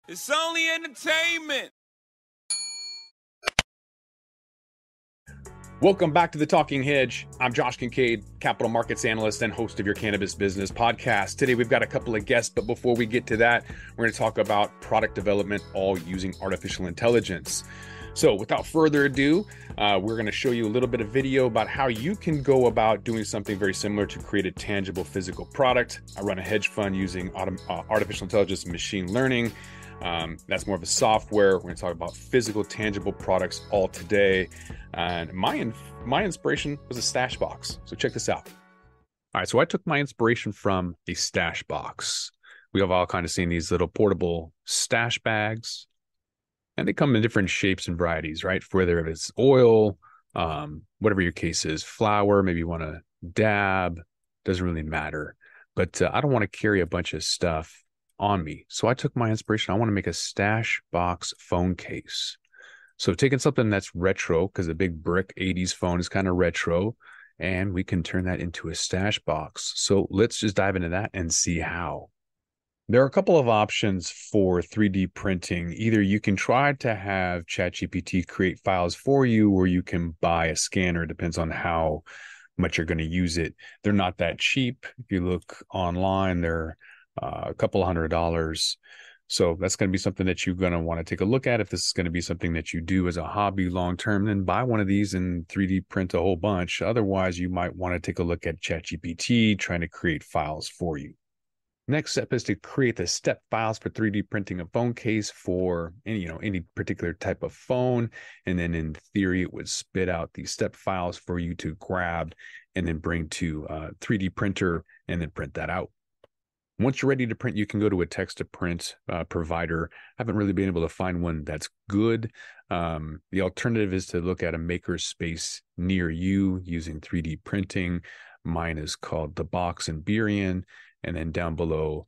It's only entertainment. Welcome back to the Talking Hedge. I'm Josh Kincaid, capital markets analyst and host of your Cannabis Business podcast. Today, we've got a couple of guests, but before we get to that, we're going to talk about product development, all using artificial intelligence. So without further ado, we're going to show you a little bit of video about how you can go about doing something very similar to create a tangible physical product. I run a hedge fund using artificial intelligence and machine learning. That's more of a software. We're going to talk about physical, tangible products all today. And my inspiration was a stash box. So check this out. All right, so I took my inspiration from a stash box. We have all kind of seen these little portable stash bags, and they come in different shapes and varieties, right? Whether it's oil, whatever your case is, flour, maybe you want to dab, doesn't really matter. But I don't want to carry a bunch of stuff on me. So I took my inspiration. I want to make a stash box phone case. So taking something that's retro, because a big brick 80s phone is kind of retro, and we can turn that into a stash box. So let's just dive into that and see how. There are a couple of options for 3D printing. Either you can try to have ChatGPT create files for you, or you can buy a scanner. It depends on how much you're going to use it. They're not that cheap. If you look online, they're a couple $100. So that's going to be something that you're going to want to take a look at. If this is going to be something that you do as a hobby long-term, then buy one of these and 3D print a whole bunch. Otherwise, you might want to take a look at ChatGPT trying to create files for you. Next step is to create the step files for 3D printing a phone case for any particular type of phone. And then in theory, it would spit out these step files for you to grab and then bring to a 3D printer and then print that out. Once you're ready to print, you can go to a text-to-print provider. I haven't really been able to find one that's good. The alternative is to look at a maker space near you using 3D printing. Mine is called The Box in Burien. And then down below,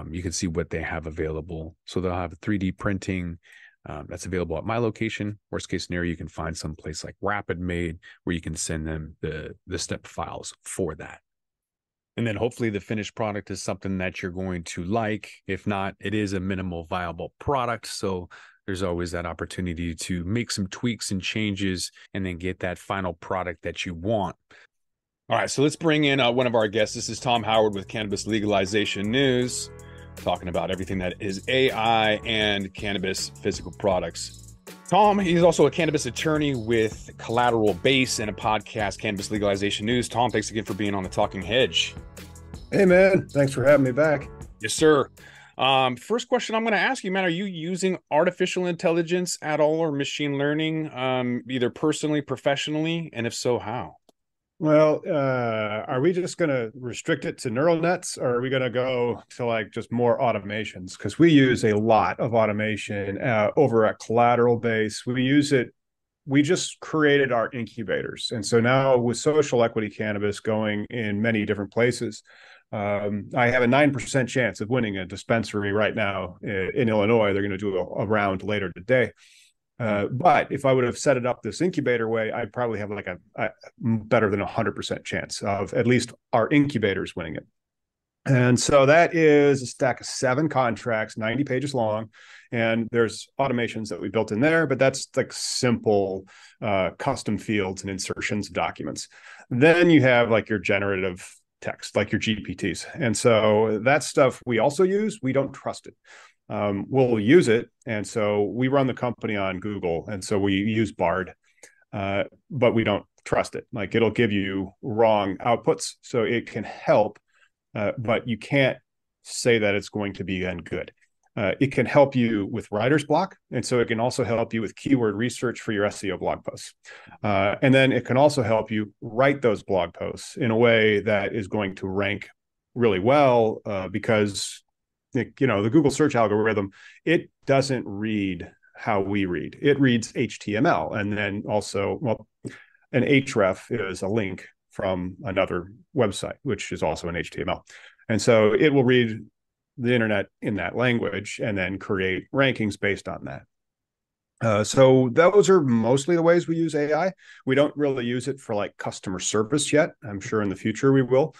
you can see what they have available. So they'll have 3D printing that's available at my location. Worst case scenario, you can find some place like Rapid Made where you can send them the step files for that. And then hopefully the finished product is something that you're going to like. If not, it is a minimal viable product. So there's always that opportunity to make some tweaks and changes and then get that final product that you want. All right, so let's bring in one of our guests. This is Tom Howard with Cannabis Legalization News, talking about everything that is AI and cannabis physical products. Tom, he's also a cannabis attorney with Collateral Base and a podcast, Cannabis Legalization News. Tom, thanks again for being on the Talking Hedge. Hey, man. Thanks for having me back. Yes, sir. First question I'm going to ask you, man, are you using artificial intelligence at all or machine learning, either personally, professionally? And if so, how? Well, are we just going to restrict it to neural nets, or are we going to go to like just more automations? Because we use a lot of automation over at Collateral Base. We use it. We just created our incubators. And so now with social equity cannabis going in many different places, I have a 9% chance of winning a dispensary right now in Illinois. They're going to do a round later today. But if I would have set it up this incubator way, I'd probably have like a better than 100% chance of at least our incubators winning it. And so that is a stack of 7 contracts, 90 pages long. And there's automations that we built in there, but that's like simple custom fields and insertions of documents. Then you have like your generative text, like your GPTs. And so that stuff we also use. We don't trust it. We'll use it. And so we run the company on Google. And so we use Bard, but we don't trust it. Like it'll give you wrong outputs. So it can help, but you can't say that it's going to be then good. It can help you with writer's block. And so it can also help you with keyword research for your SEO blog posts. And then it can also help you write those blog posts in a way that is going to rank really well because the Google search algorithm, it doesn't read how we read. It reads HTML. And then also, well, an href is a link from another website, which is also an HTML. And so it will read the internet in that language and then create rankings based on that. So those are mostly the ways we use AI. We don't really use it for like customer service yet. I'm sure in the future we will.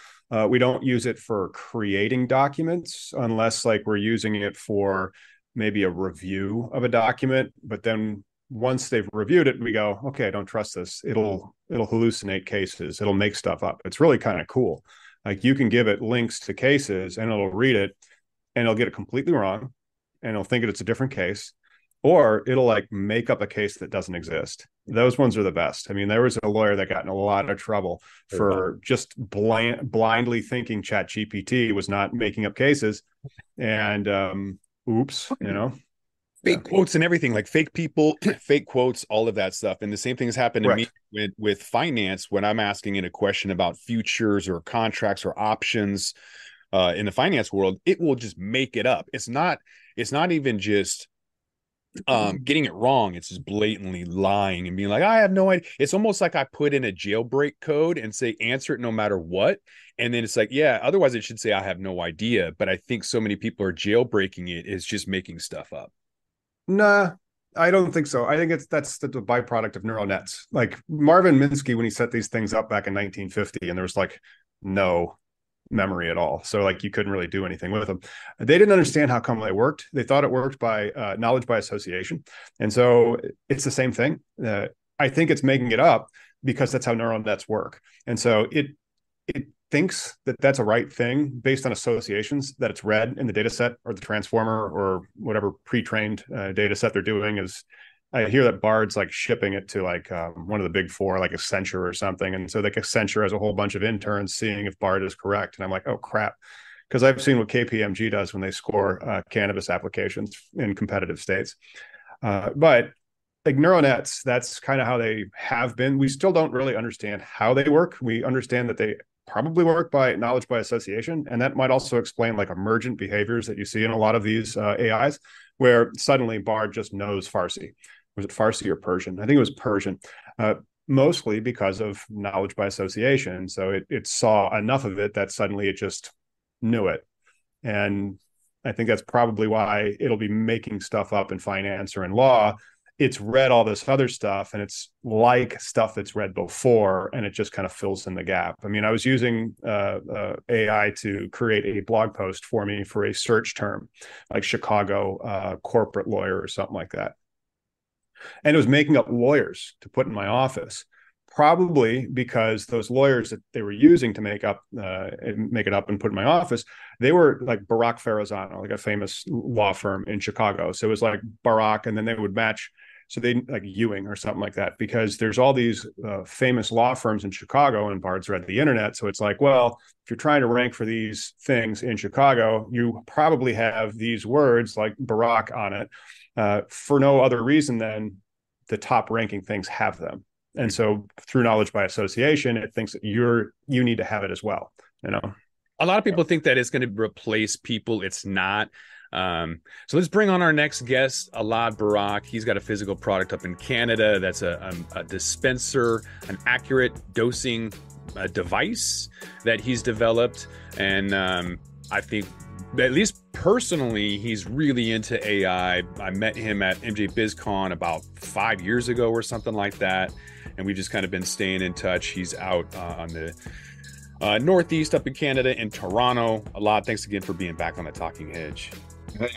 We don't use it for creating documents unless like we're using it for maybe a review of a document, but then once they've reviewed it, we go, okay, I don't trust this. It'll hallucinate cases. It'll make stuff up. It's really kind of cool. Like you can give it links to cases and it'll read it and it'll get it completely wrong and it'll think it's a different case, or it'll like make up a case that doesn't exist. Those ones are the best. I mean, there was a lawyer that got in a lot of trouble for just blindly thinking ChatGPT was not making up cases. And oops, fake quotes and everything, like fake people, fake quotes, all of that stuff. And the same thing has happened to me with finance when I'm asking it a question about futures or contracts or options in the finance world. It will just make it up. It's not even just getting it wrong. It's just blatantly lying and being like, I have no idea. It's almost like I put in a jailbreak code and say answer it no matter what, and then it's like, yeah, otherwise it should say I have no idea. But I think so many people are jailbreaking it, is just making stuff up. Nah, I don't think so. I think that's the byproduct of neural nets. Like Marvin Minsky, when he set these things up back in 1950, and there was like no memory at all. So like you couldn't really do anything with them. They didn't understand how come they worked. They thought it worked by knowledge by association. And so it's the same thing. I think it's making it up because that's how neural nets work. And so it thinks that that's a right thing based on associations that it's read in the data set or the transformer or whatever pre-trained data set they're doing. Is I hear that Bard's like shipping it to like one of the big four, like Accenture or something. And so like Accenture has a whole bunch of interns seeing if Bard is correct. And I'm like, oh crap. Because I've seen what KPMG does when they score cannabis applications in competitive states. But like neural nets, that's kind of how they have been. We still don't really understand how they work. We understand that they probably work by knowledge by association. And that might also explain like emergent behaviors that you see in a lot of these AIs, where suddenly Bard just knows Farsi. Was it Farsi or Persian? I think it was Persian, mostly because of knowledge by association. So it saw enough of it that suddenly it just knew it. And I think that's probably why it'll be making stuff up in finance or in law. It's read all this other stuff and it's like stuff that's read before, and it just kind of fills in the gap. I mean, I was using AI to create a blog post for me for a search term like Chicago corporate lawyer or something like that. And it was making up lawyers to put in my office, probably because those lawyers that they were using to make it up and put in my office, they were like Barak Ferrazano, like a famous law firm in Chicago. So it was like Barak, and then they would match. So they like Ewing or something like that, because there's all these famous law firms in Chicago, and Bard's read the internet. So it's like, well, if you're trying to rank for these things in Chicago, you probably have these words like Barak on it for no other reason than the top ranking things have them. And so through knowledge by association, it thinks that you need to have it as well. A lot of people think that it's going to replace people. It's not. So let's bring on our next guest, Elad Barak. He's got a physical product up in Canada that's a dispenser, an accurate dosing device that he's developed. And I think, at least personally, he's really into AI. I met him at MJ BizCon about 5 years ago or something like that. And we've just kind of been staying in touch. He's out on the Northeast up in Canada, in Toronto. Elad, thanks again for being back on the Talking Hedge.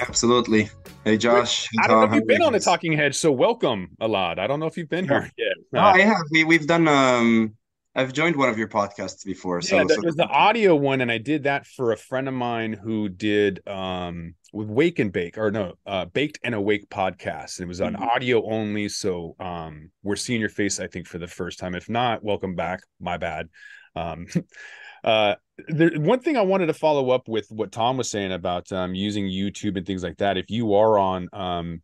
Absolutely. Hey, Josh. I don't know if you've been on the Talking Hedge, so welcome, Elad. I don't know if you've been here yet. I have. We've done. I've joined one of your podcasts before. Yeah, that was the audio one, and I did that for a friend of mine who did with Wake and Bake, or no, Baked and Awake podcast. And it was on audio only, so we're seeing your face, I think, for the first time. If not, welcome back. My bad. One thing I wanted to follow up with what Tom was saying about using YouTube and things like that. If you are on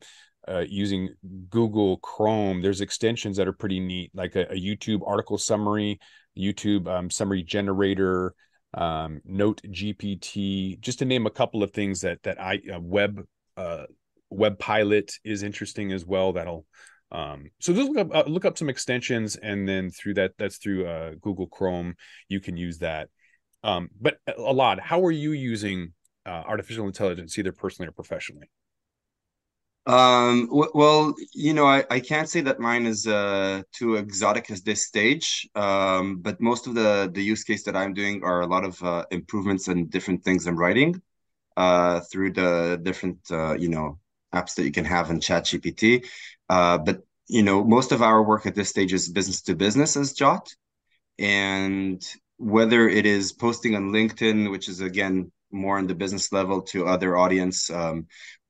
using Google Chrome, there's extensions that are pretty neat, like a YouTube article summary, YouTube summary generator, Note GPT, just to name a couple of things that Web Pilot is interesting as well. That'll so just look up some extensions, and then that's through Google Chrome. You can use that. But Elad, how are you using artificial intelligence, either personally or professionally? Well, I can't say that mine is too exotic at this stage. But most of the use case that I'm doing are a lot of improvements and different things I'm writing through the different apps that you can have in ChatGPT. But most of our work at this stage is business to business as Jot. And whether it is posting on LinkedIn, which is again more on the business level to other audience,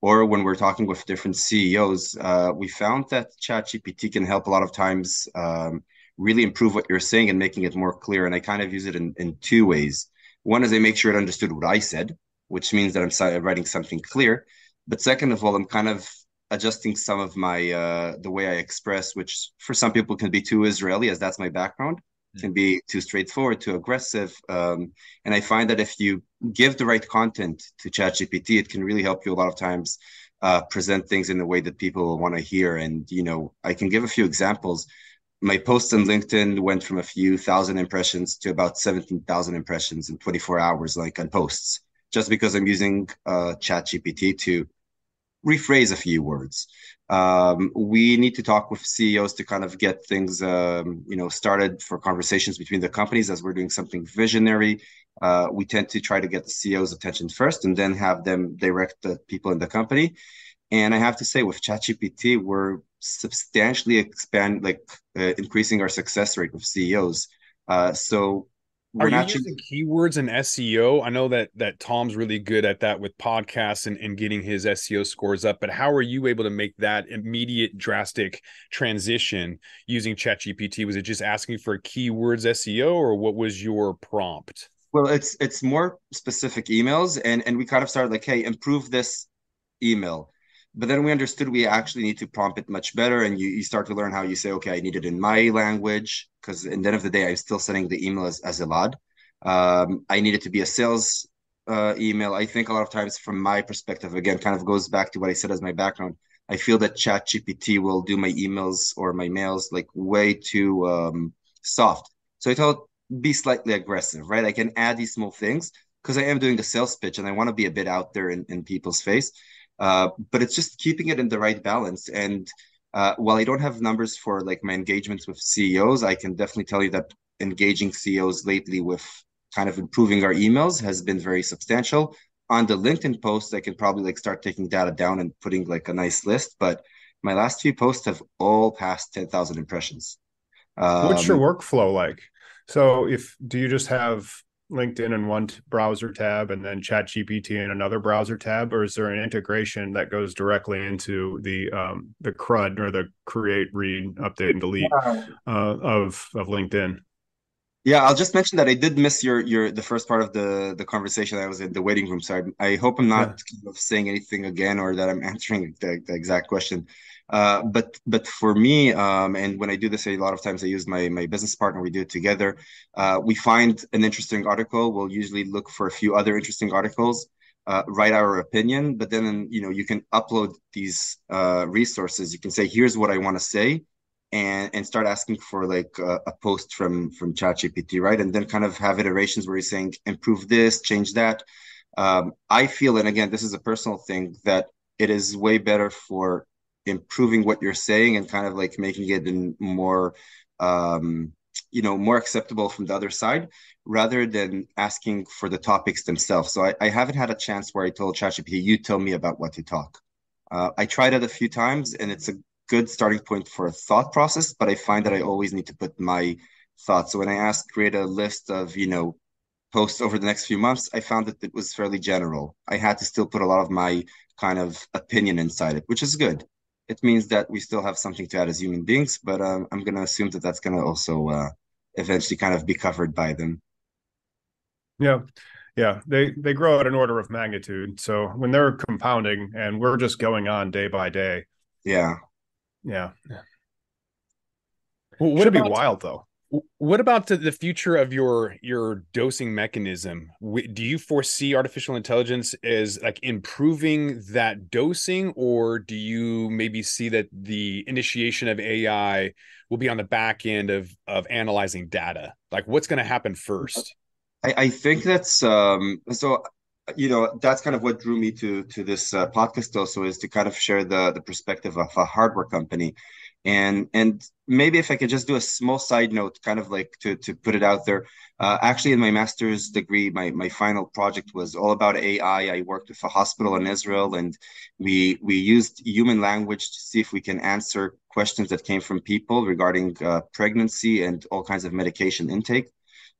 or when we're talking with different CEOs, we found that ChatGPT can help a lot of times really improve what you're saying and making it more clear. And I kind of use it in two ways. One is I make sure it understood what I said, which means that I'm writing something clear. But second of all, I'm kind of adjusting some of my the way I express, which for some people can be too Israeli, as that's my background, can be too straightforward, too aggressive. And I find that if you give the right content to ChatGPT, it can really help you a lot of times present things in a way that people will want to hear. And, I can give a few examples. My post on LinkedIn went from a few thousand impressions to about 17,000 impressions in 24 hours, like on posts, just because I'm using ChatGPT to rephrase a few words. We need to talk with CEOs to kind of get things, started for conversations between the companies as we're doing something visionary. We tend to try to get the CEO's attention first and then have them direct the people in the company. And I have to say, with ChatGPT, we're substantially increasing our success rate with CEOs. So Are we're you not using keywords in SEO? I know that Tom's really good at that with podcasts and getting his SEO scores up, but how are you able to make that immediate drastic transition using ChatGPT? Was it just asking for keywords SEO, or what was your prompt? Well, it's more specific emails, and we kind of started like, hey, improve this email. But then we understood we actually need to prompt it much better, and you start to learn how you say, okay, I need it in my language, because at the end of the day, I'm still sending the email as Elad. I need it to be a sales email. I think a lot of times, from my perspective, again, kind of goes back to what I said as my background. I feel that ChatGPT will do my emails or my mails like way too soft. So I told be slightly aggressive, right? I can add these small things because I am doing a sales pitch and I want to be a bit out there in people's face. But it's just keeping it in the right balance. And while I don't have numbers for like my engagements with CEOs, I can definitely tell you that engaging CEOs lately with kind of improving our emails has been very substantial. On the LinkedIn post, I can probably like start taking data down and putting like a nice list. But my last few posts have all passed 10,000 impressions. What's your workflow like? So do you just have LinkedIn in one browser tab and then ChatGPT in another browser tab, or is there an integration that goes directly into the CRUD, or the create, read, update, and delete of LinkedIn? Yeah, I'll just mention that I did miss the first part of the conversation. I was in the waiting room, so I hope I'm not kind of saying anything again, or that I'm answering the exact question. But for me, and when I do this, a lot of times I use my business partner. We do it together. We find an interesting article. We'll usually look for a few other interesting articles, write our opinion, but then you can upload these resources. You can say, here's what I want to say, and start asking for like a post from ChatGPT, right? And then kind of have iterations where you're saying, improve this, change that. I feel, and again, this is a personal thing, that it is way better for improving what you're saying and kind of like making it more more acceptable from the other side, rather than asking for the topics themselves. So I haven't had a chance where I told ChatGPT, you tell me about what to talk. I tried it a few times, and it's a good starting point for a thought process, but I find that I always need to put my thoughts. So when I asked, create a list of posts over the next few months, I found that it was fairly general. I had to still put a lot of my kind of opinion inside it, which is good. It means that we still have something to add as human beings, but I'm going to assume that that's going to also eventually kind of be covered by them. Yeah. Yeah, they grow at an order of magnitude. So when they're compounding and we're just going on day by day. Yeah. Yeah. Well, what Should be about wild though. What about the future of your dosing mechanism? Do you foresee artificial intelligence as like improving that dosing, or do you maybe see that the initiation of AI will be on the back end of analyzing data? Like, what's going to happen first? I think that's so that's kind of what drew me to this podcast also, is to kind of share the perspective of a hardware company. And maybe if I could just do a small side note, kind of like to put it out there. Actually, in my master's degree, my final project was all about AI. I worked with a hospital in Israel, and we used human language to see if we can answer questions that came from people regarding pregnancy and all kinds of medication intake.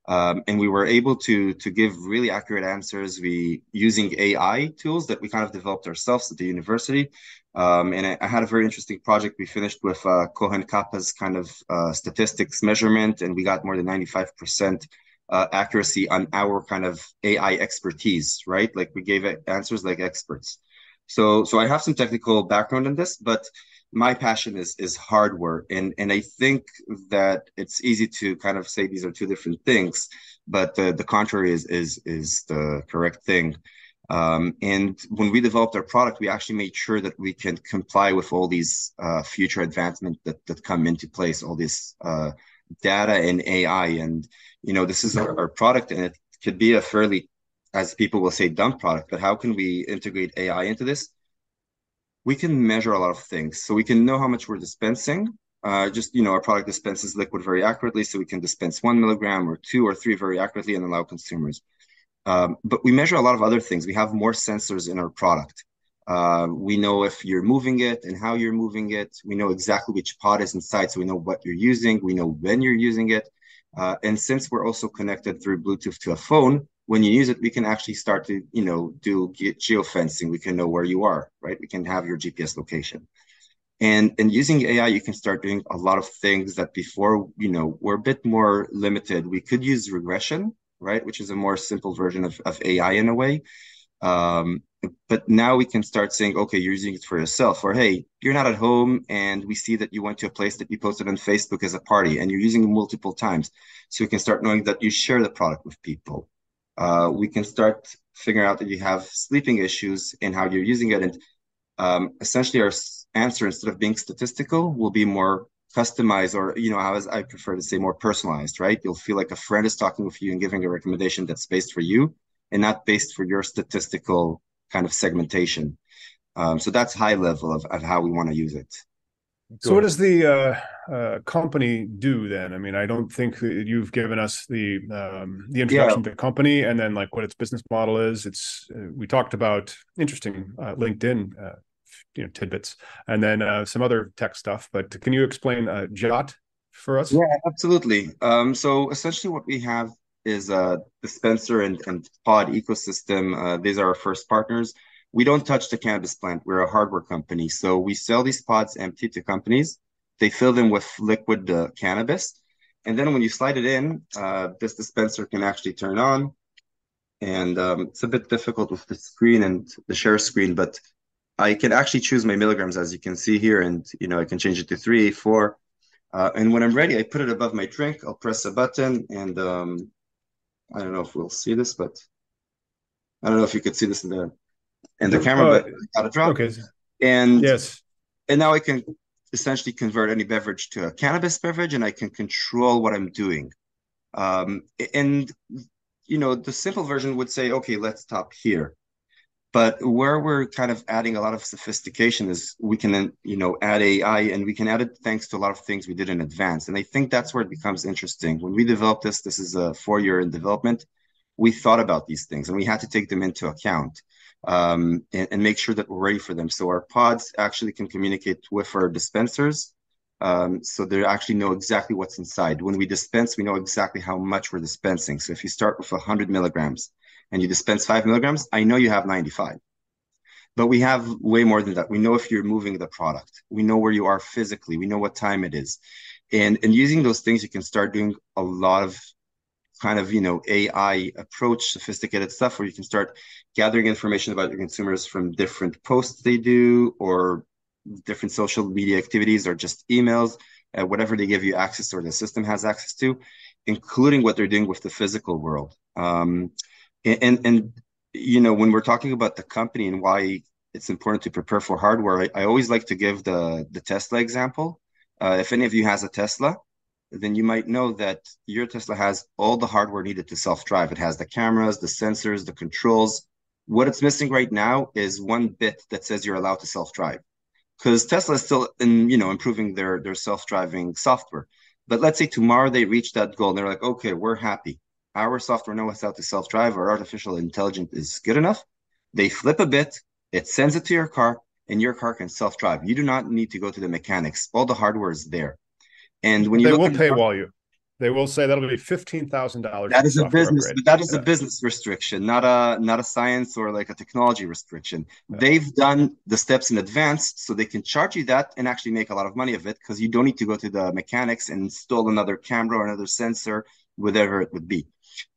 And we were able to give really accurate answers. We using AI tools that we kind of developed ourselves at the university. And I had a very interesting project. We finished with Cohen Kappa's kind of statistics measurement, and we got more than 95% accuracy on our kind of AI expertise, right? Like we gave it answers like experts. So I have some technical background in this, but my passion is hardware, and I think that it's easy to kind of say these are two different things, but the contrary is the correct thing. And when we developed our product, we actually made sure that we can comply with all these future advancements that come into place, all this data and AI. And, this is our product, and it could be a fairly, as people will say, dumb product, but how can we integrate AI into this? We can measure a lot of things. So we can know how much we're dispensing. Our product dispenses liquid very accurately, so we can dispense 1 milligram or 2 or 3 very accurately and allow consumers. But we measure a lot of other things. We have more sensors in our product. We know if you're moving it and how you're moving it. We know exactly which pod is inside, so we know what you're using. We know when you're using it. And since we're also connected through Bluetooth to a phone, when you use it, we can actually start to, do geofencing. We can know where you are, right? We can have your GPS location. And using AI, you can start doing a lot of things that before, were a bit more limited. We could use regression, right? Which is a more simple version of AI in a way. But now we can start saying, okay, you're using it for yourself, or hey, you're not at home and we see that you went to a place that you posted on Facebook as a party and you're using it multiple times. So we can start knowing that you share the product with people. We can start figuring out that you have sleeping issues and how you're using it. And essentially our answer, instead of being statistical, will be more customized, or, as I prefer to say, more personalized, right? You'll feel like a friend is talking with you and giving a recommendation that's based for you and not based for your statistical kind of segmentation. So that's high level of how we want to use it. So what does the company do then? I mean, I don't think that you've given us the introduction to the company and then like what its business model is. It's we talked about interesting LinkedIn tidbits and then some other tech stuff. But can you explain Jot for us? Yeah, absolutely. So essentially, what we have is a dispenser and pod ecosystem. These are our first partners. We don't touch the cannabis plant. We're a hardware company. So we sell these pods empty to companies. They fill them with liquid cannabis. And then when you slide it in, this dispenser can actually turn on. And it's a bit difficult with the screen and the share screen, but I can actually choose my milligrams, as you can see here. And, I can change it to 3, 4. And when I'm ready, I put it above my drink. I'll press a button. And I don't know if we'll see this, but I don't know if you could see this in the camera, but I got a drop. Okay. And yes. And now I can essentially convert any beverage to a cannabis beverage, and I can control what I'm doing. And the simple version would say, okay, let's stop here. But where we're kind of adding a lot of sophistication is we can then, add AI, and we can add it thanks to a lot of things we did in advance. And I think that's where it becomes interesting. When we developed this is a 4-year in development. We thought about these things and we had to take them into account and make sure that we're ready for them. So our pods actually can communicate with our dispensers. So they actually know exactly what's inside. When we dispense, we know exactly how much we're dispensing. So if you start with 100 milligrams and you dispense 5 milligrams, I know you have 95. But we have way more than that. We know if you're moving the product. We know where you are physically. We know what time it is. And using those things, you can start doing a lot of kind of, AI approach, sophisticated stuff where you can start gathering information about your consumers from different posts they do or different social media activities or just emails, whatever they give you access or the system has access to, including what they're doing with the physical world. And when we're talking about the company and why it's important to prepare for hardware, I always like to give the Tesla example. If any of you has a Tesla, then you might know that your Tesla has all the hardware needed to self-drive. It has the cameras, the sensors, the controls. What it's missing right now is one bit that says you're allowed to self-drive. because Tesla is still improving their self-driving software. But let's say tomorrow they reach that goal and they're like, okay, we're happy. Our software knows how to self-drive, or artificial intelligence is good enough. They flip a bit, it sends it to your car, and your car can self-drive. You do not need to go to the mechanics. All the hardware is there. And when you They look will at paywall you. They will say that'll be $15,000 for that the is a software business, upgrade. but that is a Yeah. business restriction, not a science or like a technology restriction. Yeah. They've done the steps in advance, so they can charge you that and actually make a lot of money of it because you don't need to go to the mechanics and install another camera or another sensor, whatever it would be.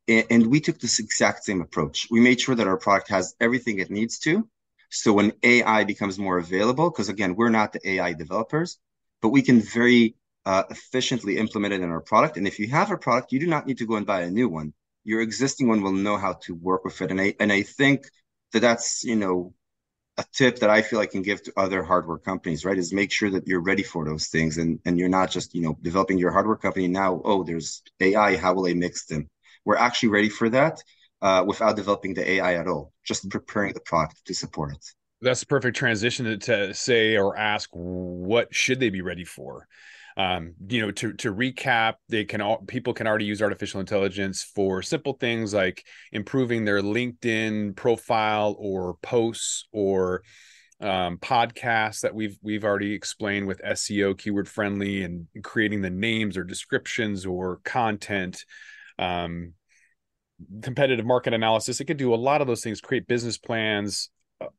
And we took this exact same approach. We made sure that our product has everything it needs to. So when AI becomes more available, because again, we're not the AI developers, but we can very efficiently implement it in our product. And if you have a product, you do not need to go and buy a new one. Your existing one will know how to work with it. And I think that's a tip that I feel I can give to other hardware companies, right? Is make sure that you're ready for those things, and you're not just developing your hardware company now. Oh, there's AI. How will I mix them? We're actually ready for that without developing the AI at all. Just preparing the product to support it. That's the perfect transition to say or ask, what should they be ready for? To recap, people can already use artificial intelligence for simple things like improving their LinkedIn profile or posts or podcasts that we've already explained with SEO, keyword friendly, and creating the names or descriptions or content. Competitive market analysis. It could do a lot of those things, create business plans.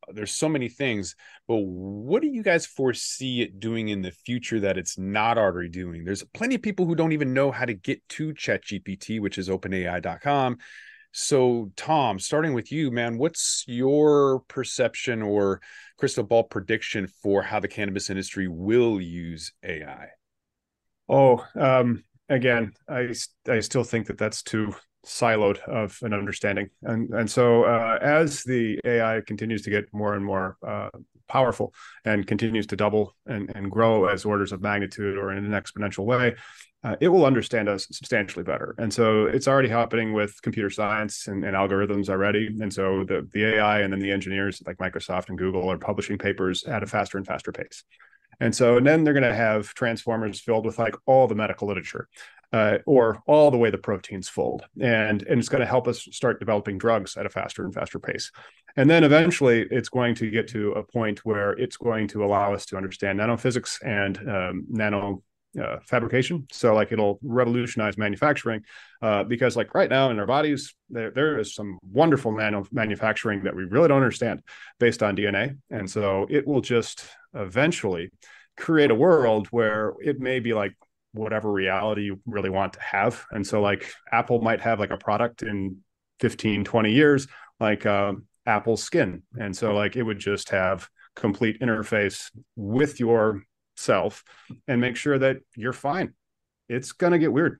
There's so many things, but what do you guys foresee it doing in the future that it's not already doing? There's plenty of people who don't even know how to get to ChatGPT, which is openai.com. So Tom, starting with you, man, what's your perception or crystal ball prediction for how the cannabis industry will use AI? Oh, again, I still think that that's too siloed of an understanding, and so as the AI continues to get more and more powerful and continues to double and grow as orders of magnitude or in an exponential way, it will understand us substantially better. And so it's already happening with computer science and algorithms already. And so the AI and then the engineers like Microsoft and Google are publishing papers at a faster and faster pace. And then they're going to have transformers filled with like all the medical literature, or all the way the proteins fold. And it's going to help us start developing drugs at a faster and faster pace. And then eventually it's going to get to a point where it's going to allow us to understand nanophysics and nano fabrication. So like it'll revolutionize manufacturing, because like right now in our bodies, there is some wonderful nano manufacturing that we really don't understand based on DNA. And so it will just eventually create a world where it may be like whatever reality you really want to have. And so like Apple might have like a product in 15, 20 years, like Apple Skin. And so like it would just have complete interface with yourself and make sure that you're fine. It's going to get weird.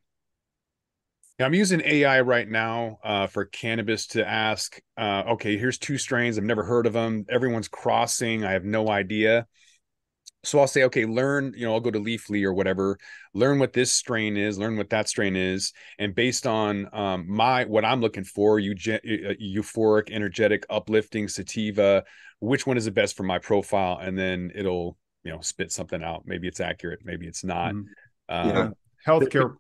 I'm using AI right now for cannabis to ask, okay, here's 2 strains. I've never heard of them. Everyone's crossing. I have no idea. So I'll say, okay, learn, I'll go to Leafly or whatever, learn what this strain is, learn what that strain is. And based on what I'm looking for, euphoric, energetic, uplifting, sativa, which one is the best for my profile? And then it'll, spit something out. Maybe it's accurate. Maybe it's not. Yeah. Healthcare,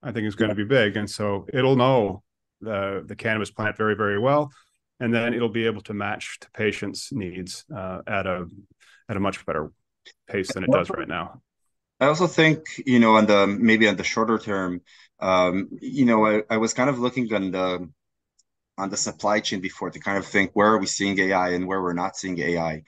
I think is going to be big. And so it'll know the cannabis plant very, very well. And then it'll be able to match to patients' needs at a much better pace than it does right now. I also think, maybe on the shorter term, I was kind of looking on the supply chain before to kind of think where are we seeing AI and where we're not seeing AI.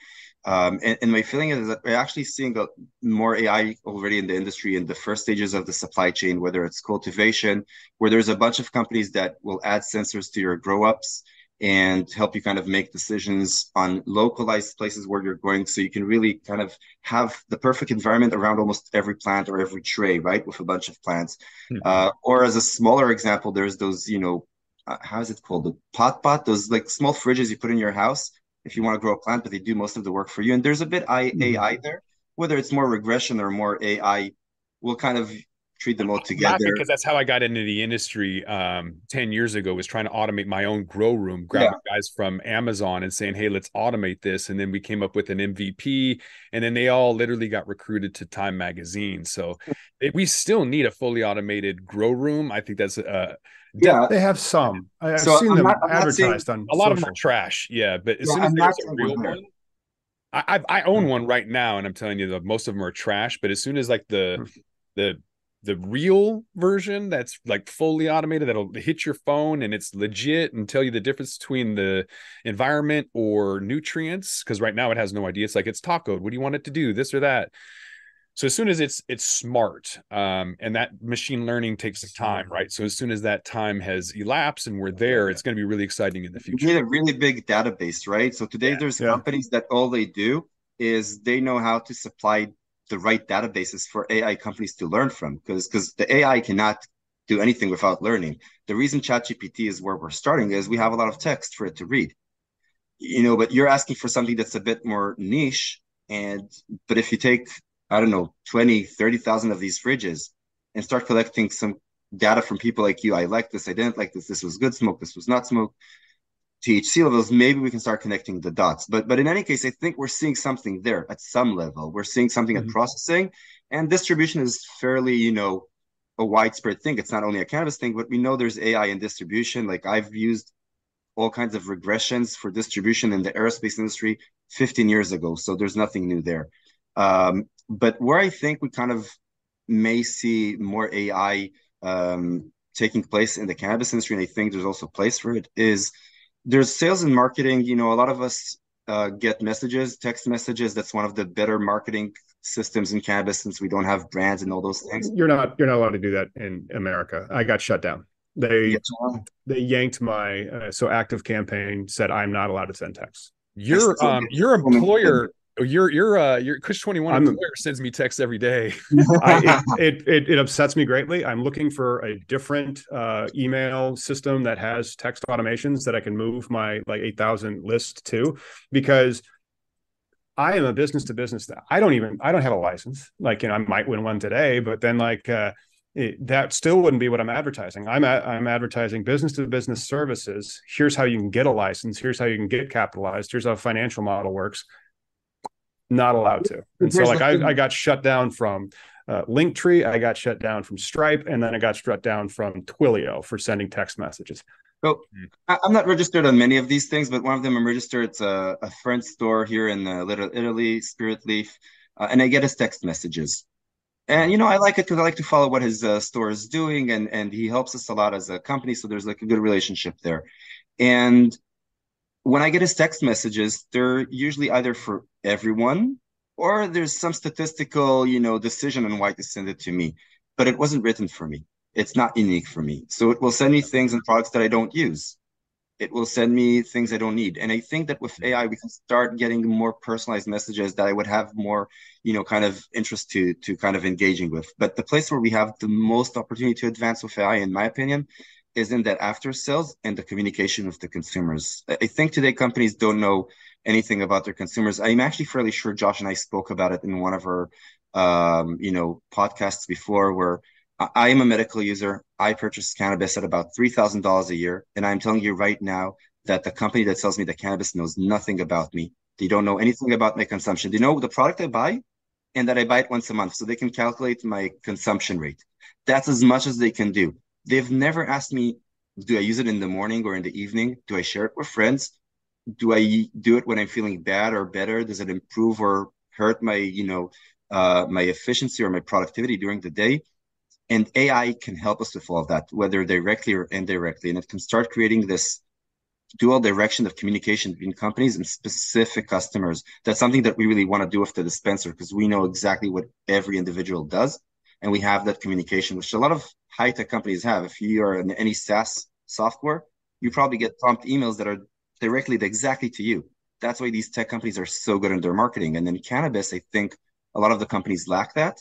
And my feeling is that we're actually seeing more AI already in the industry in the first stages of the supply chain, whether it's cultivation, where there's a bunch of companies that will add sensors to your grow ups and help you kind of make decisions on localized places where you're going. So you can really kind of have the perfect environment around almost every plant or every tray, right? With a bunch of plants. Or as a smaller example, there's those, how is it called? The pot, those like small fridges you put in your house if you want to grow a plant, but they do most of the work for you. And there's a bit AI there, whether it's more regression or more AI will kind of treat them all I'm laughing together. because that's how I got into the industry 10 years ago, was trying to automate my own grow room, Yeah. grabbing guys from Amazon and saying, hey, let's automate this. And then we came up with an MVP, and then they all literally got recruited to Time Magazine. So we still need a fully automated grow room. I think that's Yeah. They have some. I've So seen them I'm not saying, advertised on a lot of them are social. trash. Yeah. But as yeah, soon as I'm not there's a saying real we're there. one, I own one right now, and I'm telling you that most of them are trash. But as soon as like the the real version that's like fully automated, that'll hit your phone and it's legit and tell you the difference between the environment or nutrients, because right now it has no idea. It's like, it's tacoed, what do you want it to do, this or that. So as soon as it's smart, and that machine learning takes some time, right? So as soon as that time has elapsed and we're there, it's going to be really exciting in the You future. need a really big database, right? So today there's Yeah. companies that all they do is they know how to supply the right databases for AI companies to learn from, because the AI cannot do anything without learning. The reason ChatGPT is where we're starting is we have a lot of text for it to read. But you're asking for something that's a bit more niche. But if you take, I don't know, 20, 30,000 of these fridges and start collecting some data from people like you, I like this, I didn't like this, this was good smoke, this was not smoke, THC levels, maybe we can start connecting the dots. But in any case, I think we're seeing something there at some level. We're seeing something at processing, and distribution is fairly, a widespread thing. It's not only a cannabis thing, but we know there's AI in distribution. Like I've used all kinds of regressions for distribution in the aerospace industry 15 years ago. So there's nothing new there. But where I think we kind of may see more AI taking place in the cannabis industry, and I think there's also a place for it, is there's sales and marketing. A lot of us get messages, text messages. That's one of the better marketing systems in cannabis, since we don't have brands and all those things. You're not allowed to do that in America. I got shut down. They Yeah. yanked my Active Campaign said I'm not allowed to send texts. Your employer, your Kush 21 employer sends me texts every day. It upsets me greatly. I'm looking for a different email system that has text automations that I can move my like 8,000 list to, because I am a business to business. I don't have a license. Like, I might win one today, but then that still wouldn't be what I'm advertising. I'm advertising business to business services. Here's how you can get a license. Here's how you can get capitalized. Here's how a financial model works. Not allowed to. And so I got shut down from Linktree. I got shut down from Stripe, and then I got shut down from Twilio for sending text messages. So I'm not registered on many of these things, but one of them I'm registered. It's a friend's store here in Little Italy, Spirit Leaf, and I get his text messages. And I like it because I like to follow what his store is doing, and he helps us a lot as a company. So there's like a good relationship there. And when I get his text messages, they're usually either for everyone, or there's some statistical, decision on why to send it to me. But it wasn't written for me. It's not unique for me. So it will send me things and products that I don't use. It will send me things I don't need. And I think that with AI, we can start getting more personalized messages that I would have more, kind of interest to kind of engaging with. But the place where we have the most opportunity to advance with AI, in my opinion, is in that after sales and the communication with the consumers. I think today companies don't know anything about their consumers. I'm actually fairly sure Josh and I spoke about it in one of our, podcasts before, where I am a medical user. I purchase cannabis at about $3,000 a year. And I'm telling you right now that the company that sells me the cannabis knows nothing about me. They don't know anything about my consumption. They know the product I buy and that I buy it once a month. So they can calculate my consumption rate. That's as much as they can do. They've never asked me, do I use it in the morning or in the evening? Do I share it with friends? Do I do it when I'm feeling bad or better? Does it improve or hurt my, my efficiency or my productivity during the day? And AI can help us with all of that, whether directly or indirectly. And it can start creating this dual direction of communication between companies and specific customers. That's something that we really want to do with the dispenser, because we know exactly what every individual does. And we have that communication, which a lot of high-tech companies have. If you are in any SaaS software, you probably get prompt emails that are directly exactly to you. That's why these tech companies are so good in their marketing. And in cannabis, I think a lot of the companies lack that.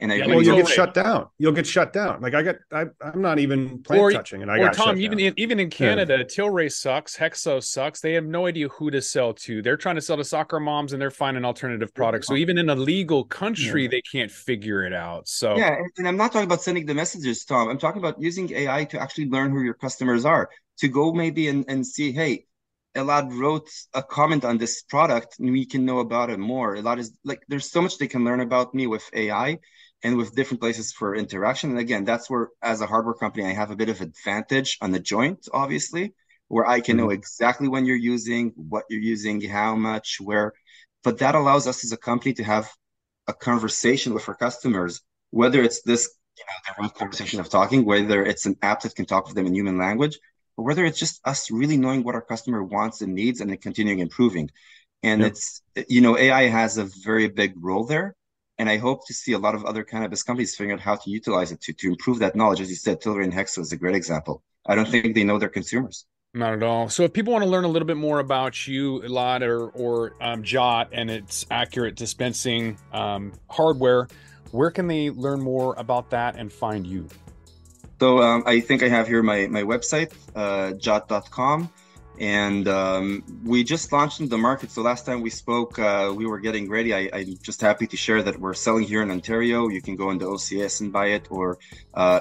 And I Yeah, really Well, you'll hope get shut down. You'll get shut down. Like I'm not even plant touching, and I got Tom, shut down. even in Canada, Tilray sucks, Hexo sucks. They have no idea who to sell to. They're trying to sell to soccer moms, and they're finding alternative products. So even in a legal country, they can't figure it out. So Yeah, and I'm not talking about sending the messages, Tom. I'm talking about using AI to actually learn who your customers are, to go maybe and see, hey, Elad wrote a comment on this product, and we can know about it more. Elad is like, there's so much they can learn about me with AI and with different places for interaction. And again, that's where, as a hardware company, I have a bit of advantage on the joint, obviously, where I can know exactly when you're using, what you're using, how much, where. But that allows us as a company to have a conversation with our customers, whether it's this, the real conversation of talking, whether it's an app that can talk with them in human language, or whether it's just us really knowing what our customer wants and needs and then continuing improving. And it's, AI has a very big role there. And I hope to see a lot of other cannabis companies figuring out how to utilize it to improve that knowledge. As you said, Tilray and Hexo is a great example. I don't think they know their consumers. not at all. So if people want to learn a little bit more about you, Elad, or Jot, and its accurate dispensing hardware, where can they learn more about that and find you? So I think I have here my website, jot.com. And we just launched in the market. So last time we spoke, we were getting ready. I'm just happy to share that we're selling here in Ontario. You can go into OCS and buy it, or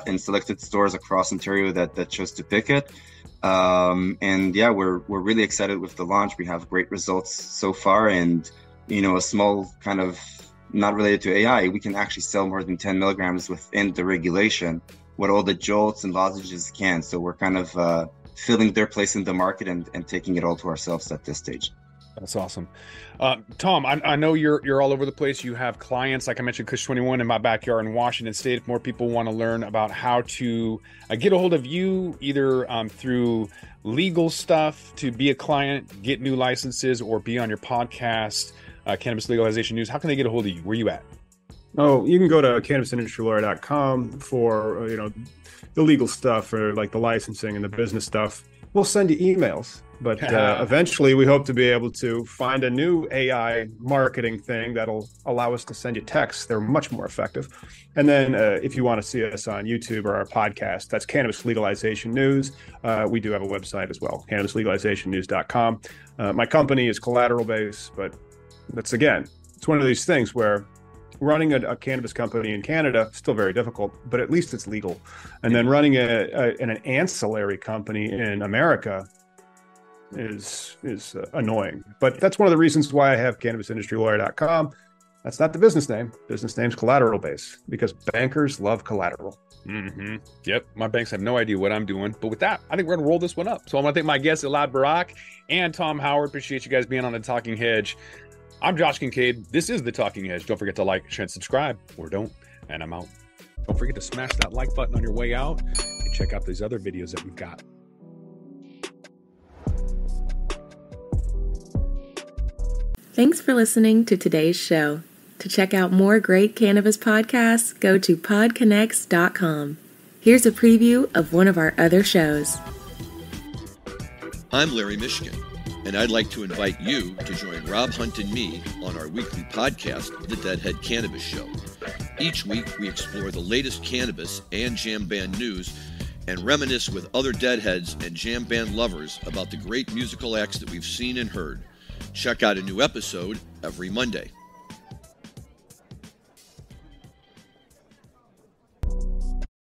in selected stores across Ontario that chose to pick it. And yeah, we're really excited with the launch. We have great results so far. And, a small kind of not related to AI, we can actually sell more than 10 milligrams within the regulation, what all the jolts and lozenges can. So we're kind of filling their place in the market and taking it all to ourselves at this stage. That's awesome. Tom, I know you're all over the place. You have clients, like I mentioned, Kush 21 in my backyard in Washington State. If more people want to learn about how to get a hold of you, either through legal stuff to be a client, get new licenses, or be on your podcast, Cannabis Legalization News, how can they get a hold of you? Where are you at? Oh, you can go to cannabisindustrylawyer.com for, the legal stuff, or like the licensing and the business stuff. We'll send you emails, but eventually we hope to be able to find a new AI marketing thing that'll allow us to send you texts. They're much more effective. And then if you want to see us on YouTube or our podcast, that's Cannabis Legalization News. We do have a website as well, cannabislegalizationnews.com. My company is collateral based, but it's one of these things where running a cannabis company in Canada is still very difficult, but at least it's legal. And then running an ancillary company in America is annoying. But that's one of the reasons why I have cannabisindustrylawyer.com. That's not the business name. Business name's collateral base, because bankers love collateral. Mm-hmm. Yep. My banks have no idea what I'm doing. But with that, I think we're going to roll this one up. So I want to thank my guests, Elad Barak and Tom Howard. Appreciate you guys being on the Talking Hedge. I'm Josh Kincaid. This is the Talking Hedge. Don't forget to like, share, and subscribe, or don't. And I'm out. Don't forget to smash that like button on your way out and check out these other videos that we've got. Thanks for listening to today's show. To check out more great cannabis podcasts, go to podconnects.com. Here's a preview of one of our other shows. I'm Larry Mishkin, and I'd like to invite you to join Rob Hunt and me on our weekly podcast, The Deadhead Cannabis Show. Each week, we explore the latest cannabis and jam band news and reminisce with other deadheads and jam band lovers about the great musical acts that we've seen and heard. Check out a new episode every Monday.